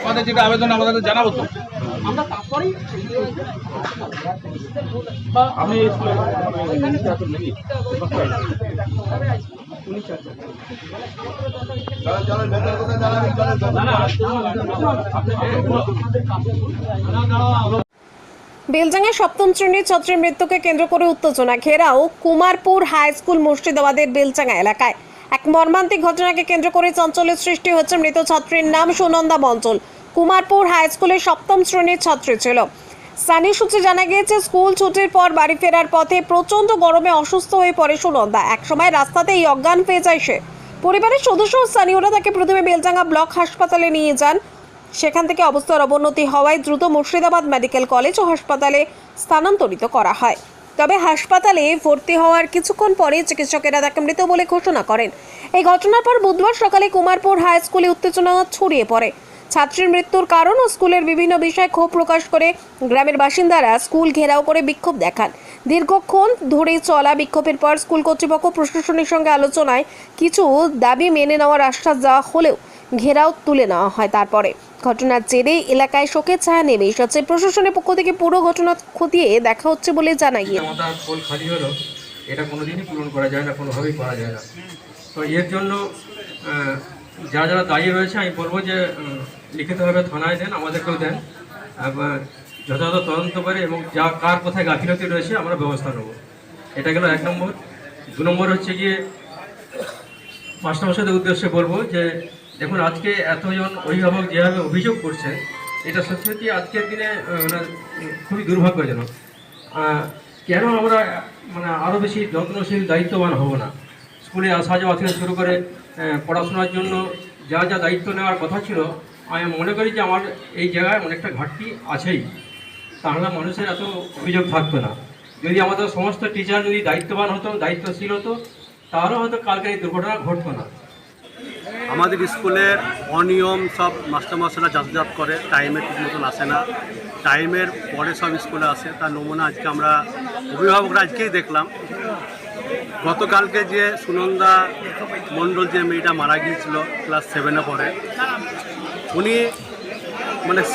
আমাদের যেটা আবেদন আমাদের জানাবো তো আমরা তারপরেই আমি বেলডাঙ্গায় সপ্তম শ্রেণীর ছাত্রের মৃত্যুকে কেন্দ্র করে উত্তেজনা ঘেরাও কুমারপুর হাই স্কুল মুর্শিদাবাদের বেলডাঙ্গা এলাকায়। এক মর্মান্তিক ঘটনাকে কেন্দ্র করে চাঞ্চল্যের সৃষ্টি হচ্ছে। মৃত ছাত্রীর নাম সুনন্দা মণ্ডল। কুমারপুর হাই স্কুলের সপ্তম শ্রেণীর ছাত্রী ছিল। স্থানীয় সূত্রে জানা গিয়েছে, স্কুল ছুটির পর বাড়ি ফেরার পথে প্রচণ্ড গরমে অসুস্থ হয়ে পড়ে সুনন্দা। একসময় রাস্তাতেই অজ্ঞান হয়ে যায় সে। পরিবারের সদস্য ও স্থানীয়রা তাকে প্রথমে বেলডাঙ্গা ব্লক হাসপাতালে নিয়ে যান। সেখান থেকে অবস্থার অবনতি হওয়ায় দ্রুত মুর্শিদাবাদ মেডিকেল কলেজ ও হাসপাতালে স্থানান্তরিত করা হয়। তবে হাসপাতালে ভর্তি হওয়ার কিছুক্ষণ পরে চিকিৎসকেরা তাকে মৃত বলে ঘোষণা করেন। এই ঘটনার পর বুধবার সকালে কুমারপুর হাই স্কুলে উত্তেজনা ছড়িয়ে পড়ে। ছাত্রীর মৃত্যুর কারণ ও স্কুলের বিভিন্ন বিষয়ে ক্ষোভ প্রকাশ করে গ্রামের বাসিন্দারা স্কুল ঘেরাও করে বিক্ষোভ দেখান। দীর্ঘক্ষণ ধরে চলা বিক্ষোভের পর স্কুল কর্তৃপক্ষ প্রশাসনের সঙ্গে আলোচনায় কিছু দাবি মেনে নেওয়ার আশ্বাস দেওয়া হলেও ঘেরাও তুলে নেওয়া হয়। তারপরে ঘটনার জেরে এলাকায় শোকের ছায়া নেমে এসেছে। প্রশাসনের পক্ষ থেকে পুরো ঘটনা খতিয়ে দেখা হচ্ছে বলে জানা গিয়েছে। আমাদের স্কুল খালি হলো, এটা কোনোদিনই পূরণ করা যায় না, কোনোভাবেই করা যায় না। তো এর জন্য যারা যারা দায়ী রয়েছে আমি বলবো যে লিখিতভাবে থানায় দেন, আমাদেরকেও দেন, যথাযথ তদন্ত করে এবং যা কার কোথায় গাফিলতি রয়েছে আমরা ব্যবস্থা নেব। এটা গেল 1 নম্বর। 2 নম্বর হচ্ছে গিয়ে মাস্টারমশাইদের উদ্দেশ্যে বলবো যে দেখুন, আজকে এতজন অভিভাবক যেভাবে অভিযোগ করছেন, এটা সত্যি সত্যি আজকের দিনে খুবই দুর্ভাগ্যজনক। কেন আমরা আরও বেশি যত্নশীল দায়িত্ববান হব না? স্কুলে আসা যাওয়া থেকে শুরু করে পড়াশোনার জন্য যা যা দায়িত্ব নেওয়ার কথা ছিল, আমি মনে করি যে আমার এই জায়গায় অনেকটা ঘাটতি আছেই। তাহলে মানুষের এত অভিযোগ থাকতো না। যদি আমাদের সমস্ত টিচার যদি দায়িত্ববান হতো, দায়িত্বশীল হতো, তাহলে হয়তো কালকে এই দুর্ঘটনা ঘটতো না। আমাদের স্কুলের অনিয়ম সব মাস্টারমশাইরা যাতায়াত করে, টাইমে ঠিক মতন আসে না, টাইমের পরে সব স্কুলে আসে। তার নমুনা আজকে আমরা অভিভাবকরা আজকেই দেখলাম। গতকালকে যে সুনন্দা মণ্ডল যে মেয়েটা মারা গিয়েছিল ক্লাস 7-এ পড়ে, উনি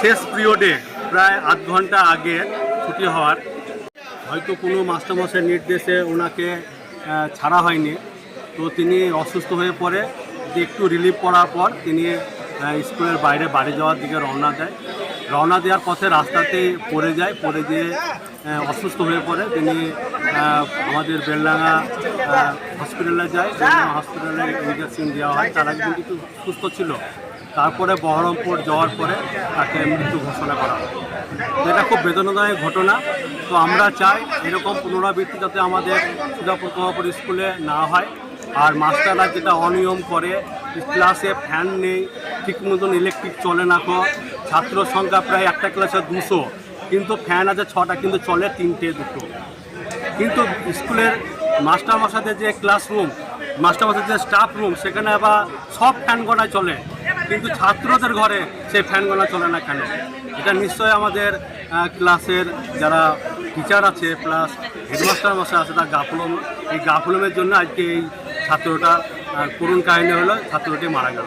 শেষ পিরিয়ডে প্রায় আধ ঘন্টা আগে ছুটি হওয়ার, হয়তো কোনো মাস্টারমশাইয়ের নির্দেশে ওনাকে ছাড়া হয়নি। তো তিনি অসুস্থ হয়ে পড়ে, একটু রিলিফ পড়ার পর তিনি স্কুলের বাইরে বাড়ি যাওয়ার দিকে রওনা দেওয়ার পথে রাস্তাতেই পড়ে যায়। পড়ে গিয়ে অসুস্থ হয়ে পড়ে। তিনি আমাদের বেলডাঙ্গা হসপিটালে যায়। হসপিটালে ইঞ্জেকশন দেওয়া হয়। তার আগে কিন্তু সুস্থ ছিল। তারপরে বহরমপুর যাওয়ার পরে তাকে মৃত্যু ঘোষণা করা হয়। এটা খুব বেদনাদায়ক ঘটনা। তো আমরা চাই এরকম পুনরাবৃত্তি যাতে আমাদের সুধাপুর স্কুলে না হয়। আর মাস্টাররা যেটা অনিয়ম করে, ক্লাসে ফ্যান নেই, ঠিক মতন ইলেকট্রিক চলে না, ছাত্র সংখ্যা প্রায় একটা ক্লাসে 200, কিন্তু ফ্যান আছে 6টা, কিন্তু চলে 3টে 2টো। কিন্তু স্কুলের মাস্টারমশাইদের যে ক্লাসরুম, মাস্টারমশাইদের যে স্টাফ রুম, সেখানে আবার সব ফ্যান গোনা চলে, কিন্তু ছাত্রদের ঘরে সেই ফ্যান গোনা চলে না কেন? এটা নিশ্চয়ই আমাদের ক্লাসের যারা টিচার আছে প্লাস হেডমাস্টার মশাই আছে তার গাফলম। এই গাফলমের জন্য আজকে এই ছাত্রটা করুণ কাহিনী হলো, ছাত্রটি মারা গেল।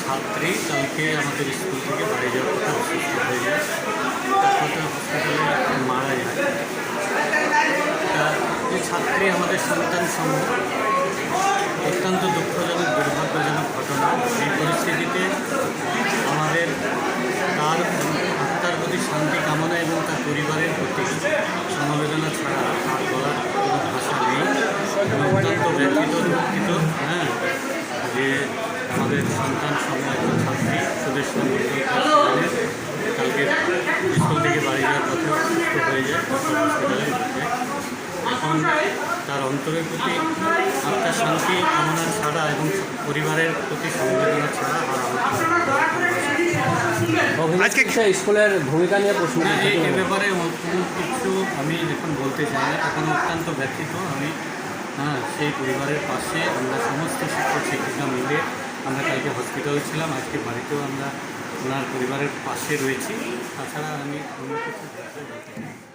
ছাত্রী কালকে আমাদের স্কুল থেকে বাড়ি যাওয়ার পথে অসুস্থ হয়ে যায়, তারপরে হসপিটালে মারা যায়। এই ছাত্রী আমাদের সন্তান সমূহ, অত্যন্ত দুঃখজনক দুর্ভাগ্যজনক ঘটনা। এই পরিস্থিতিতে আমাদের তার আত্মার প্রতি শান্তি কামনা এবং তার পরিবারের প্রতি সমবেদনা ছাড়া আর বলার কোনো ভাষা নেই। অত্যন্ত ব্যথিত দুঃখিত যে আমাদের সন্তান সমূহ একজন ছাত্রী সুদেশনা মণ্ডল কালকে স্কুল থেকে বাড়ি যাওয়ার পথে অসুস্থ হয়ে যায়, হসপিটালে যায়। এখন তার অন্তরের প্রতি আত্মার শান্তি কামনা ছাড়া এবং পরিবারের প্রতি সমবেদনা ছাড়া আজকে স্কুলের ভূমিকা নিয়ে প্রশ্ন এ ব্যাপারে কিছু আমি যখন বলতে চাই না, তখন অত্যন্ত ব্যথিত আমি। সেই পরিবারের পাশে আমরা সমস্ত শিক্ষক শিক্ষিকা মিলে আমরা কালকে হসপিটালে ছিলাম, আজকে বাড়িতেও আমরা ওনার পরিবারের পাশে রয়েছি। তাছাড়া আমি অন্য কিছু বলতে পারছি না।